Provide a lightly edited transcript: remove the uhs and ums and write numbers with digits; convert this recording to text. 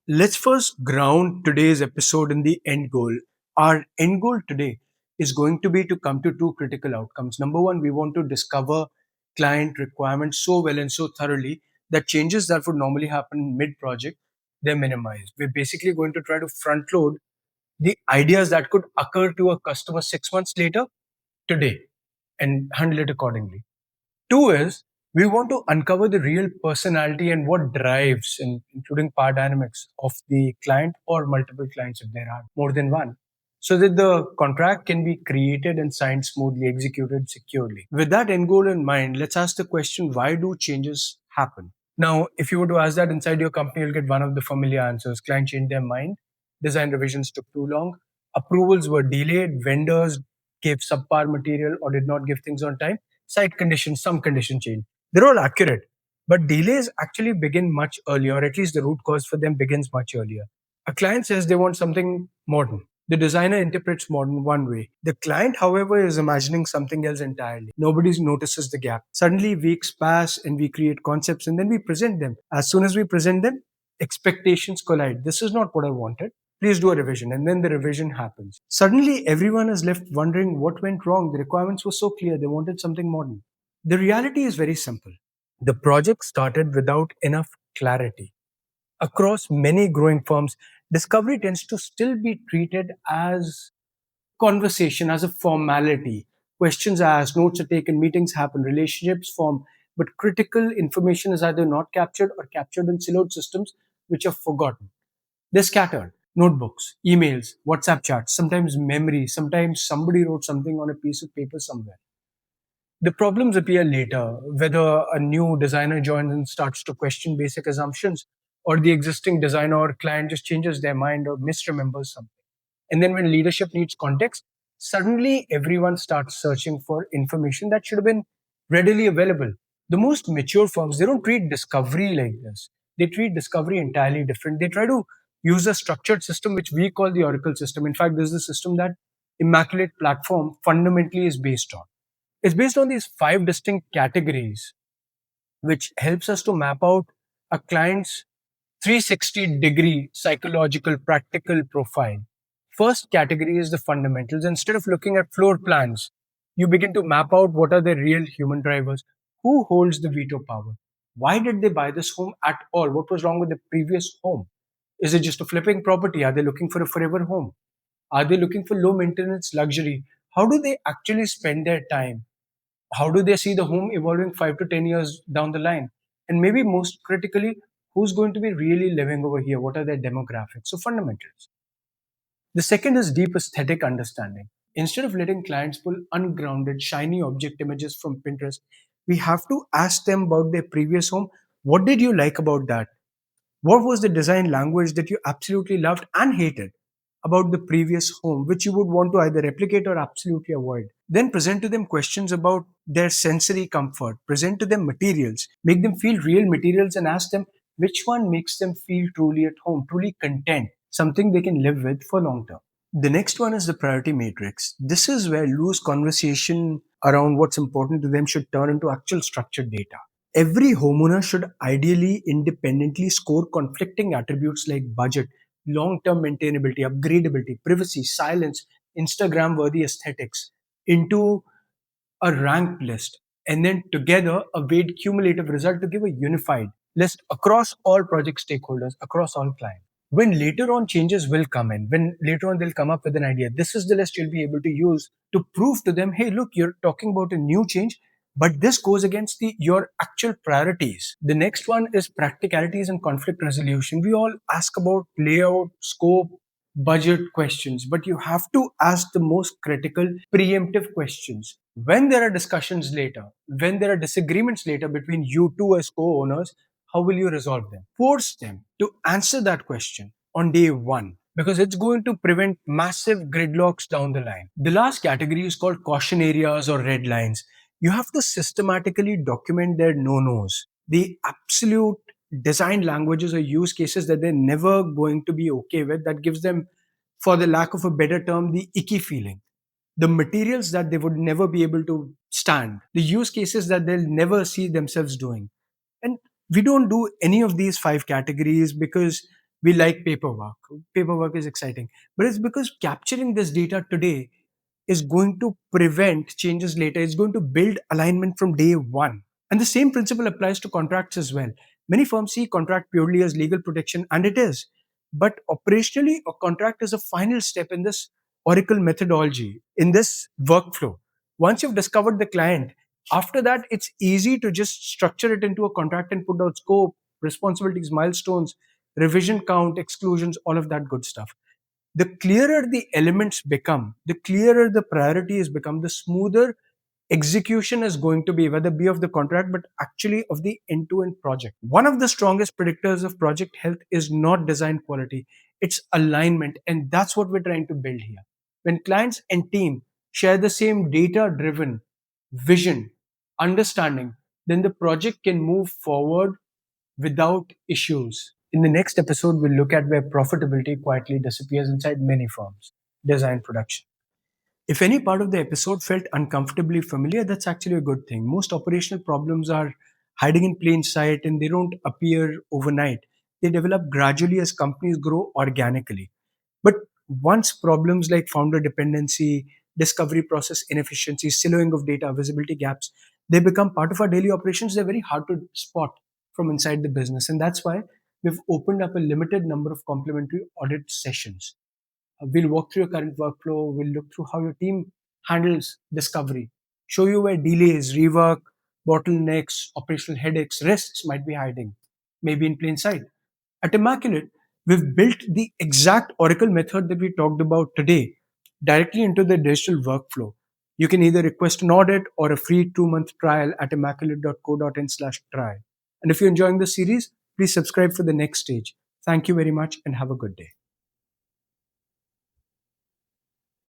Let's first ground today's episode in the end goal. Our end goal today is going to be to come to two critical outcomes. Number one, we want to discover client requirements so well and so thoroughly that changes that would normally happen mid project, they're minimized. We're basically going to try to front load the ideas that could occur to a customer 6 months later today and handle it accordingly. Two is we want to uncover the real personality and what drives, including power dynamics of the client or multiple clients if there are more than one, so that the contract can be created and signed smoothly, executed securely. With that end goal in mind, let's ask the question, why do changes happen? Now, if you were to ask that inside your company, you'll get one of the familiar answers. Client changed their mind, design revisions took too long, approvals were delayed, vendors gave subpar material or did not give things on time, site conditions, some condition change. They're all accurate. But delays actually begin much earlier, or at least the root cause for them begins much earlier. A client says they want something modern. The designer interprets modern one way. The client, however, is imagining something else entirely. Nobody notices the gap. Suddenly, weeks pass and we create concepts and then we present them. As soon as we present them, expectations collide. This is not what I wanted. Please do a revision. And then the revision happens. Suddenly, everyone is left wondering what went wrong. The requirements were so clear. They wanted something modern. The reality is very simple. The project started without enough clarity. Across many growing firms, discovery tends to still be treated as conversation, as a formality. Questions are asked, notes are taken, meetings happen, relationships form, but critical information is either not captured or captured in siloed systems which are forgotten. They're scattered. Notebooks, emails, WhatsApp chats, sometimes memory, sometimes somebody wrote something on a piece of paper somewhere. The problems appear later, whether a new designer joins and starts to question basic assumptions, or the existing designer or client just changes their mind or misremembers something. And then when leadership needs context, suddenly everyone starts searching for information that should have been readily available. The most mature firms, they don't treat discovery like this. They treat discovery entirely different. They try to use a structured system which we call the Oracle system. In fact, this is the system that Immaculate Platform fundamentally is based on. It's based on these five distinct categories, which helps us to map out a client's 360-degree psychological practical profile. First category is the fundamentals. Instead of looking at floor plans, you begin to map out what are the real human drivers. Who holds the veto power? Why did they buy this home at all? What was wrong with the previous home? Is it just a flipping property? Are they looking for a forever home? Are they looking for low maintenance luxury? How do they actually spend their time? How do they see the home evolving 5 to 10 years down the line? And maybe most critically, who's going to be really living over here? What are their demographics? So, fundamentals. The second is deep aesthetic understanding. Instead of letting clients pull ungrounded, shiny object images from Pinterest, we have to ask them about their previous home. What did you like about that? What was the design language that you absolutely loved and hated about the previous home, which you would want to either replicate or absolutely avoid? Then present to them questions about their sensory comfort. Present to them materials. Make them feel real materials and ask them which one makes them feel truly at home, truly content, something they can live with for long term. The next one is the priority matrix. This is where loose conversation around what's important to them should turn into actual structured data. Every homeowner should ideally independently score conflicting attributes like budget, long term maintainability, upgradability, privacy, silence, Instagram worthy aesthetics into a ranked list, and then together a weighted cumulative result to give a unified list across all project stakeholders, across all clients. When later on changes will come in, when later on they'll come up with an idea, this is the list you'll be able to use to prove to them, hey, look, you're talking about a new change, but this goes against your actual priorities. The next one is practicalities and conflict resolution. We all ask about layout, scope, budget questions, but you have to ask the most critical preemptive questions. When there are discussions later, when there are disagreements later between you two as co-owners, how will you resolve them? Force them to answer that question on day one, because it's going to prevent massive gridlocks down the line. The last category is called caution areas or red lines. You have to systematically document their no-nos, the absolute design languages or use cases that they're never going to be okay with, that gives them, for the lack of a better term, the icky feeling. The materials that they would never be able to stand, the use cases that they'll never see themselves doing. And we don't do any of these five categories because We like paperwork. Paperwork is exciting, but it's because capturing this data today is going to prevent changes later. It's going to build alignment from day one. And the same principle applies to contracts as well. Many firms see contract purely as legal protection, and it is. But operationally, a contract is a final step in this Oracle methodology, in this workflow. Once you've discovered the client, after that, it's easy to just structure it into a contract and put out scope, responsibilities, milestones, revision count, exclusions, all of that good stuff. The clearer the elements become, the clearer the priorities become, the smoother execution is going to be, whether be of the contract, but actually of the end-to-end project. One of the strongest predictors of project health is not design quality, it's alignment. And that's what we're trying to build here. When clients and team share the same data-driven vision, understanding, then the project can move forward without issues. In the next episode, we'll look at where profitability quietly disappears inside many firms, design production. If any part of the episode felt uncomfortably familiar, that's actually a good thing. Most operational problems are hiding in plain sight and they don't appear overnight. They develop gradually as companies grow organically. But once problems like founder dependency, discovery process inefficiency, siloing of data, visibility gaps, they become part of our daily operations, they're very hard to spot from inside the business. And that's why we've opened up a limited number of complementary audit sessions. We'll walk through your current workflow. We'll look through how your team handles discovery, show you where delays, rework, bottlenecks, operational headaches, risks might be hiding, maybe in plain sight. At Immaculate, we've built the exact Oracle method that we talked about today directly into the digital workflow. You can either request an audit or a free 2-month trial at immaculate.co.in/trial. And if you're enjoying the series, please subscribe for the next stage. Thank you very much and have a good day.